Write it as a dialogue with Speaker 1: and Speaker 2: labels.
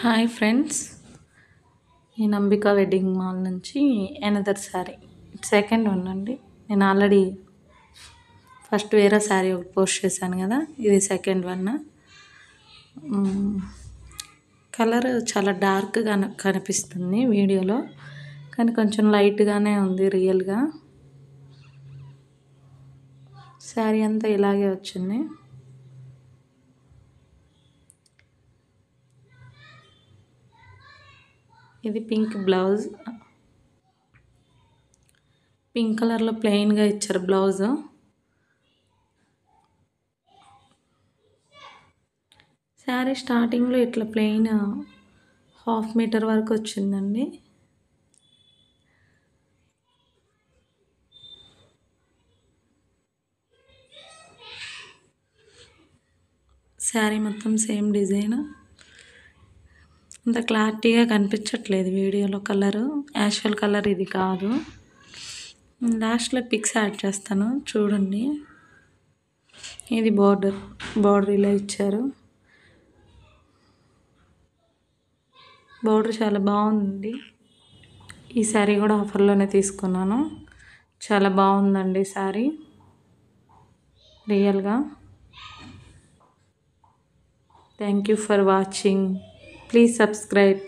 Speaker 1: Hi friends, నేను Ambika wedding mall నుంచి another sari second one అండి. నేను ఆల్రెడీ ఫస్ట్ వేరే శారీ ఒకటి పోస్ట్ చేశాను కదా, ఇది సెకండ్ వన్. కలర్ చాలా డార్క్గా కనిపిస్తుంది వీడియోలో, కానీ కొంచెం లైట్గానే ఉంది రియల్గా. శారీ అంతా ఇలాగే వచ్చింది. ఇది పింక్ బ్లౌజ్, పింక్ కలర్లో ప్లెయిన్గా ఇచ్చారు బ్లౌజ్. శారీ స్టార్టింగ్లో ఇట్లా ప్లెయిన్ 1/2 మీటర్ వరకు వచ్చిందండి. శారీ మొత్తం సేమ్ డిజైన్, అంత క్లారిటీగా కనిపించట్లేదు వీడియోలో. కలరు యాషువల్ కలర్ ఇది కాదు. లాస్ట్లో పిక్స్ యాడ్ చేస్తాను చూడండి. ఇది బార్డర్ ఇలా ఇచ్చారు. బార్డర్ చాలా బాగుంది. ఈ శారీ కూడా ఆఫర్లోనే తీసుకున్నాను. చాలా బాగుందండి శారీ రియల్గా. Thank you for watching. Please subscribe.